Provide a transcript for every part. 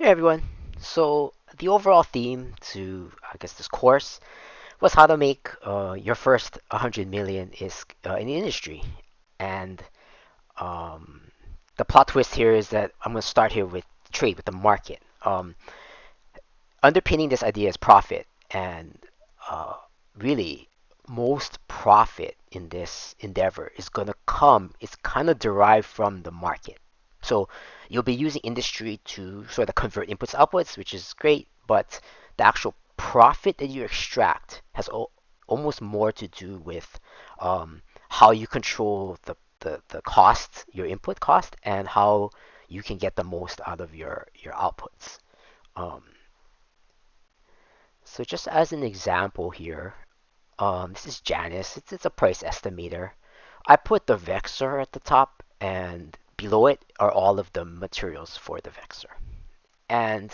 Hey everyone. So the overall theme to I guess this course was how to make your first 100 million is in the industry, and um, the plot twist here is that I'm going to start here with trade with the market. Underpinning this idea is profit, and uh, really most profit in this endeavor is going to come. It's kind of derived from the market. So you'll be using industry to sort of convert inputs outputs, which is great, but the actual profit that you extract has almost more to do with how you control the cost, your input cost, and how you can get the most out of your outputs. Um, so just as an example here, this is Janus. It's a price estimator. I put the vector at the top, and below it are all of the materials for the vector. And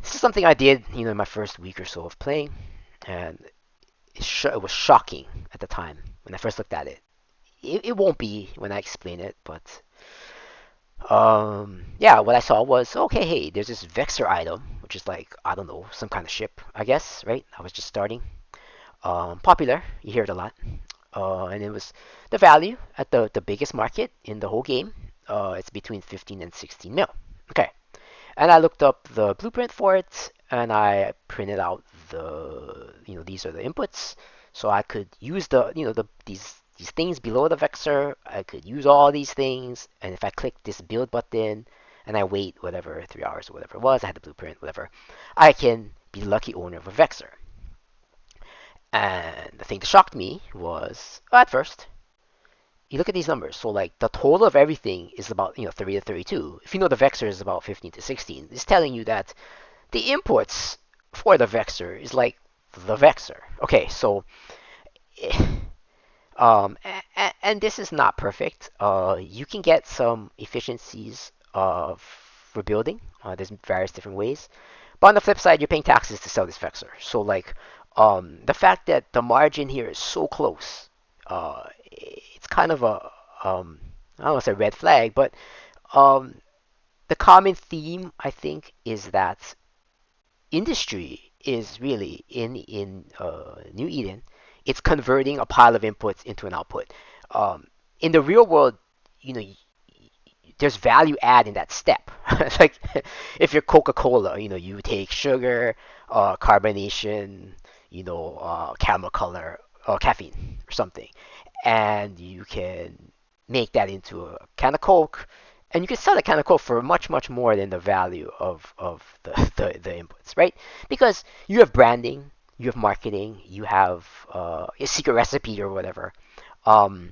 this is something I did, in my first week or so of playing, and it was shocking at the time when I first looked at it. It won't be when I explain it, but yeah, what I saw was okay. Hey, there's this vector item, which is like I don't know, some kind of ship, I guess, right? I was just starting. Popular, you hear it a lot. And it was the value at the biggest market in the whole game. It's between 15 and 16 mil. Okay, and I looked up the blueprint for it, and I printed out these are the inputs, so I could use these things below the vector. I could use all these things, and if I click this build button and I wait whatever 3 hours or whatever it was, I had the blueprint, whatever, I can be the lucky owner of a vector. And the thing that shocked me was, well, at first, you look at these numbers. So like the total of everything is about 30 to 32. If you know the vector is about 15 to 16, it's telling you that the inputs for the vector is like the vector. Okay, so and this is not perfect. You can get some efficiencies for building. There's various different ways. But on the flip side, you're paying taxes to sell this vector. So like the fact that the margin here is so close, it's kind of a I don't want to say red flag, but um, the common theme I think is that industry is really in New Eden. It's converting a pile of inputs into an output. In the real world, you know, there's value add in that step. It's like if you're Coca-Cola, you take sugar, carbonation, caramel color, caffeine or something, and you can make that into a can of Coke, and you can sell that can of Coke for much, much more than the value of the inputs, right? Because you have branding, you have marketing, you have a secret recipe or whatever. Um,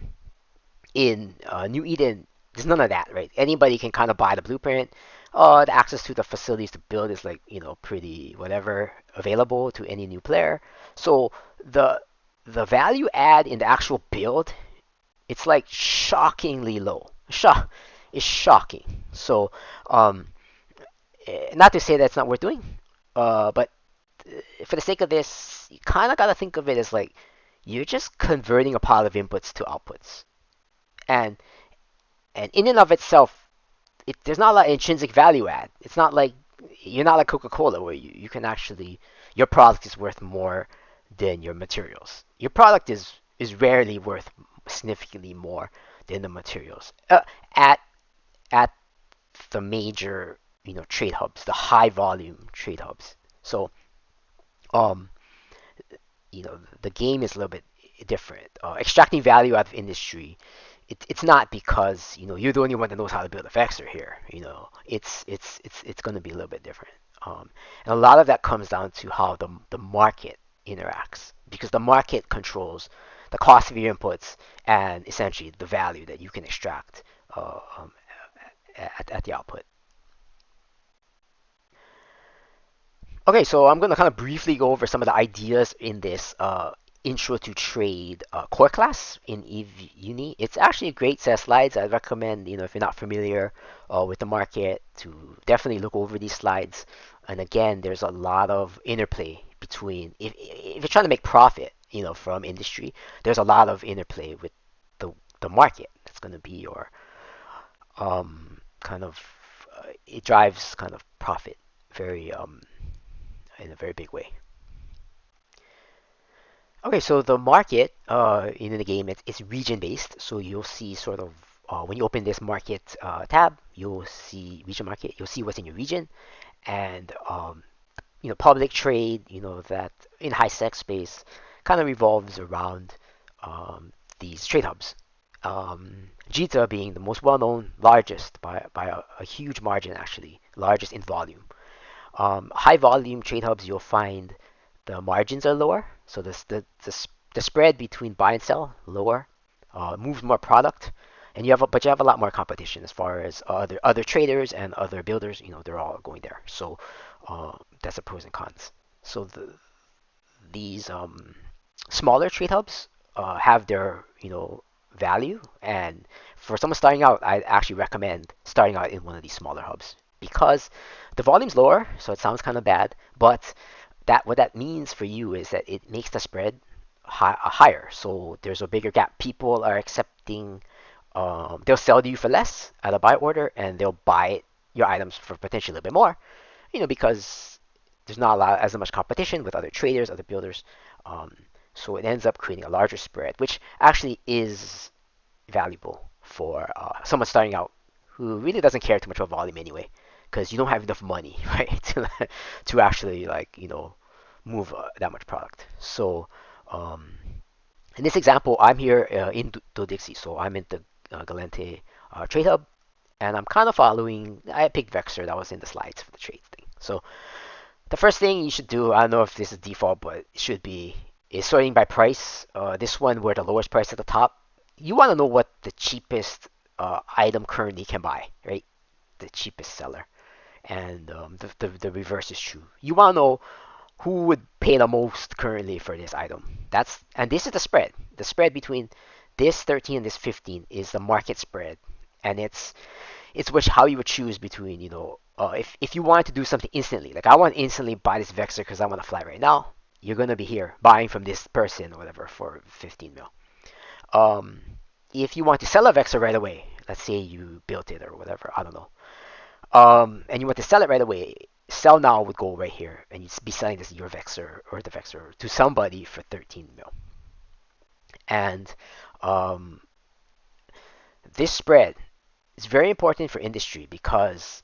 in New Eden, there's none of that, right? Anybody can kind of buy the blueprint. The access to the facilities to build is like pretty whatever available to any new player. So the the value add in the actual build, it's like shockingly low. It's shocking. So um, not to say that's not worth doing, but for the sake of this, you kind of got to think of it as like you're just converting a pile of inputs to outputs, and in and of itself, there's not a lot of intrinsic value add. It's not like you're not like Coca-Cola where you can actually your product is worth more than your materials. Your product is rarely worth significantly more than the materials at at the major trade hubs, the high volume trade hubs. So um the game is a little bit different. Extracting value out of industry, it's not because you're the only one that knows how to build a vector here. It's going to be a little bit different. And a lot of that comes down to how the market interacts because the market controls the cost of your inputs and essentially the value that you can extract at the output. Okay, so I'm going to kind of briefly go over some of the ideas in this Intro to Trade core class in EVE Uni. It's actually a great set of slides. I recommend, if you're not familiar with the market, to definitely look over these slides. And again, there's a lot of interplay between, if you're trying to make profit, from industry, there's a lot of interplay with the market. That's going to be your kind of, it drives kind of profit very in a very big way. Okay, so the market in the game it's region based. So you'll see sort of when you open this market tab, you'll see region market. You'll see what's in your region, and public trade. That in high sec space kind of revolves around these trade hubs. Jita being the most well-known, largest by a huge margin actually, largest in volume. High volume trade hubs, you'll find the margins are lower, so the spread between buy and sell lower, moves more product, and but you have a lot more competition as far as other traders and other builders. They're all going there. So that's the pros and cons. So these smaller trade hubs have their value, and for someone starting out, I actually recommend starting out in one of these smaller hubs because the volume's lower, so it sounds kind of bad, but that what that means for you is that it makes the spread higher, so there's a bigger gap. People are accepting, they'll sell to you for less at a buy order, and they'll buy your items for potentially a little bit more, because there's not a lot as much competition with other traders, other builders. Um, so it ends up creating a larger spread, which actually is valuable for someone starting out who really doesn't care too much about volume anyway, because you don't have enough money, right, to actually move that much product. So um, in this example, I'm here in Dodixie, so I'm in the Galente trade hub, and I'm kind of following. I picked Vexer, that was in the slides for the trades thing. So the first thing you should do, I don't know if this is default, but it should be, is sorting by price. This one where the lowest price at the top. You want to know what the cheapest item currently can buy, right? The cheapest seller. And the reverse is true. You want to know who would pay the most currently for this item. And this is the spread. The spread between this 13 and this 15 is the market spread, and it's which how you would choose between if you wanted to do something instantly, like I want to instantly buy this Vexer because I want to fly right now. You're gonna be here buying from this person or whatever for 15 mil. Um, if you want to sell a Vexer right away, let's say you built it or whatever, I don't know. And you want to sell it right away, sell now would go right here, and you'd be selling this your Vexer or the Vexer to somebody for 13 mil. And um, this spread is very important for industry because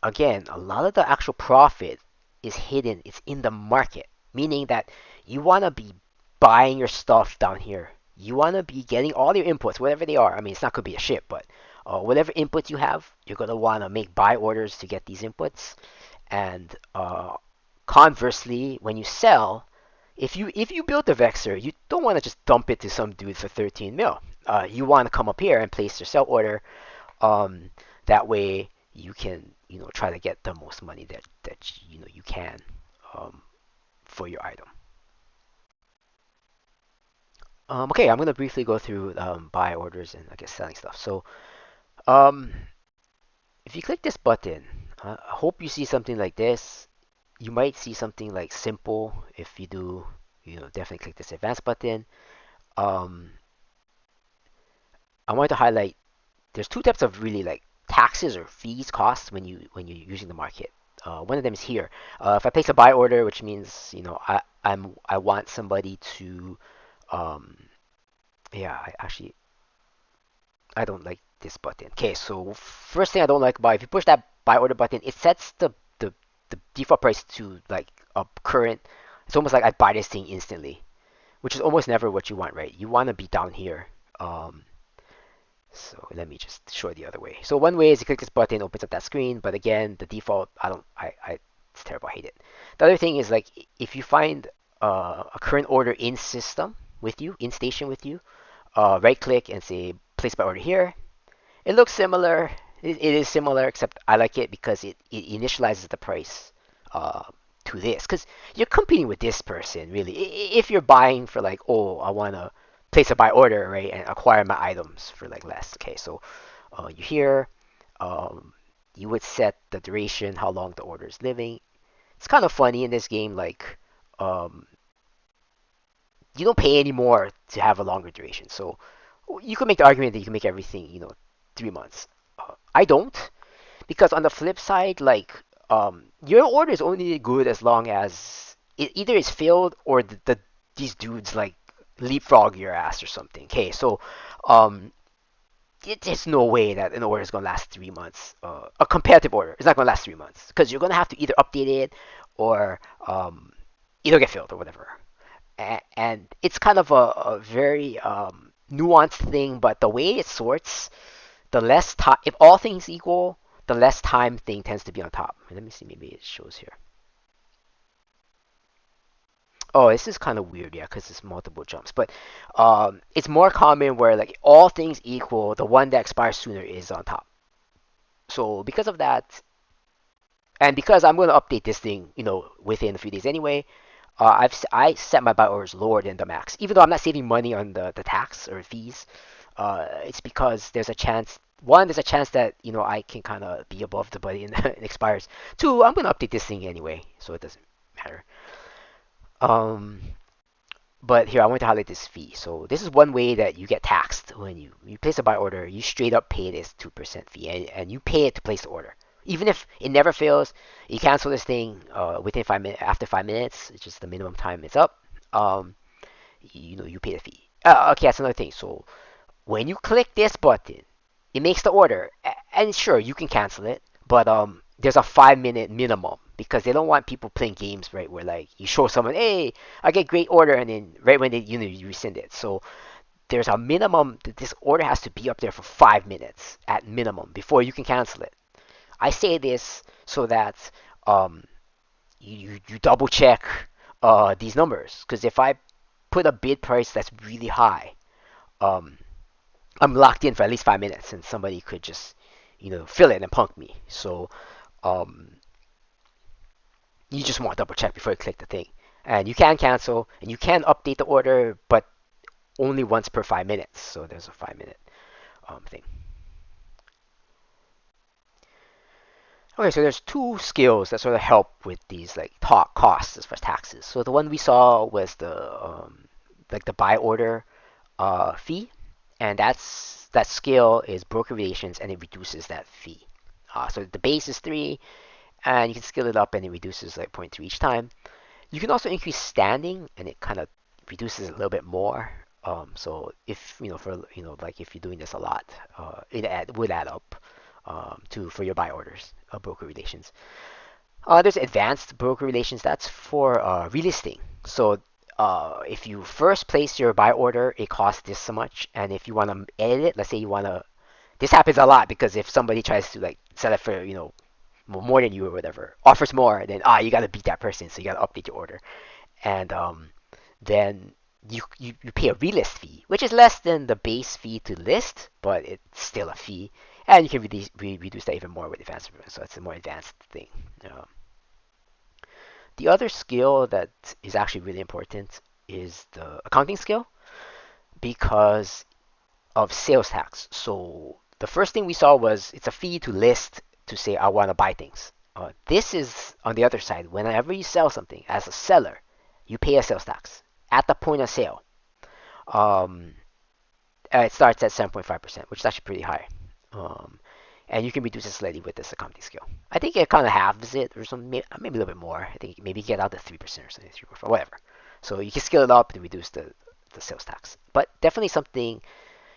again, a lot of the actual profit is hidden. It's in the market, meaning that you want to be buying your stuff down here. You want to be getting all your inputs, whatever they are. I mean, it's not going to be a ship, but whatever input you have, you're going to want to make buy orders to get these inputs. And conversely, when you sell, if you build a Vexer, you don't want to just dump it to some dude for 13 mil. You want to come up here and place your sell order. Um, that way you can try to get the most money that you can um, for your item. Okay, I'm gonna briefly go through buy orders and I guess selling stuff. So um, if you click this button, I hope you see something like this. You might see something like simple. If you do, definitely click this advanced button. Um, I want to highlight there's two types of really like taxes or fees costs when you're using the market. One of them is here. If I place a buy order, which means I want somebody to um, yeah, I don't like this button. Okay, so first thing I don't like about if you push that buy order button, it sets the default price to like a current. It's almost like I buy this thing instantly, which is almost never what you want, right? You want to be down here. So let me just show it the other way. So one way is you click this button, opens up that screen. But again, the default, I don't, it's terrible. I hate it. The other thing is like if you find a current order in system with you, in station with you, right click and say place by order here. It looks similar. It is similar, except I like it because it initializes the price uh, to this. Because you're competing with this person, really. If you're buying for like, oh, I want to place a buy order, right, and acquire my items for like less. Okay, so you here, you would set the duration, how long the order is living. It's kind of funny in this game, like um, you don't pay any more to have a longer duration. So you could make the argument that you can make everything, 3 months. I don't, because on the flip side, like your order is only good as long as it either is filled or these dudes like leapfrog your ass or something. Okay, so um, there's no way that an order is gonna last 3 months. A competitive order is not gonna last 3 months because you're gonna have to either update it or it'll get filled or whatever. And it's kind of a very nuanced thing, but the way it sorts, the less time, if all things equal, the less time thing tends to be on top. Let me see, maybe it shows here. Oh, this is kind of weird, yeah, because it's multiple jumps. But it's more common where like all things equal, the one that expires sooner is on top. So because of that, and because I'm going to update this thing, within a few days anyway, I set my buy orders lower than the max, even though I'm not saving money on the tax or fees. It's because there's a chance. One, there's a chance that I can kind of be above the buddy and it expires. Two, I'm gonna update this thing anyway, so it doesn't matter. Um, but here I want to highlight this fee. So this is one way that you get taxed when you place a buy order. You straight up pay this 2% fee, and you pay it to place the order. Even if it never fails, you cancel this thing within 5 minutes. After 5 minutes, it's just the minimum time it's up. Um, you pay the fee. Okay, that's another thing. So when you click this button, it makes the order, and sure you can cancel it, but there's a 5 minute minimum because they don't want people playing games, right, where like you show someone, hey, I get great order, and then right when they you rescind it. So there's a minimum that this order has to be up there for 5 minutes at minimum before you can cancel it. I say this so that um you double check these numbers, because if I put a bid price that's really high, um I'm locked in for at least 5 minutes, and somebody could just, fill it and punk me. So, um, you just want to double check before you click the thing. And you can cancel, and you can update the order, but only once per 5 minutes. So there's a 5 minute thing. Okay, so there's two skills that sort of help with these like talk costs as far as taxes. So the one we saw was the like the buy order fee, and that skill is broker relations, and it reduces that fee. So the base is 3, and you can scale it up, and it reduces like zero point 0.3 each time. You can also increase standing, and it kind of reduces a little bit more. So if for like if you're doing this a lot, would add up to for your buy orders, broker relations. There's advanced broker relations. That's for relisting. So if you first place your buy order, it costs this so much, and if you want to edit it, let's say you want to. This happens a lot because if somebody tries to like sell it for more than you or whatever, offers more, then you got to beat that person, so you got to update your order, and then you pay a relist fee, which is less than the base fee to list, but it's still a fee, and you can reduce that even more with advanced, so it's a more advanced thing. Um, the other skill that is actually really important is the accounting skill because of sales tax. So the first thing we saw was it's a fee to list to say I want to buy things. This is on the other side. Whenever you sell something as a seller, you pay a sales tax at the point of sale. Um, it starts at 7.5%, which is actually pretty high. Um, and you can reduce it slightly with this accounting skill. I think it kind of halves it or something, maybe a little bit more. I think maybe get out to 3% or something, 3.4, whatever. So you can scale it up to reduce the sales tax. But definitely something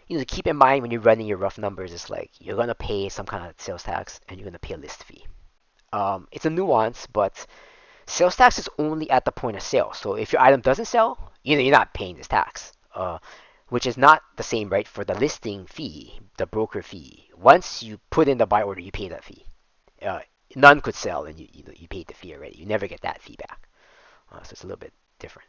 to keep in mind when you're running your rough numbers is like you're gonna pay some kind of sales tax and you're gonna pay a list fee. It's a nuance, but sales tax is only at the point of sale. So if your item doesn't sell, you're not paying this tax. Which is not the same, right, for the listing fee, the broker fee. Once you put in the buy order, you pay that fee. Uh, None could sell, and you paid the fee already. You never get that fee back. So it's a little bit different.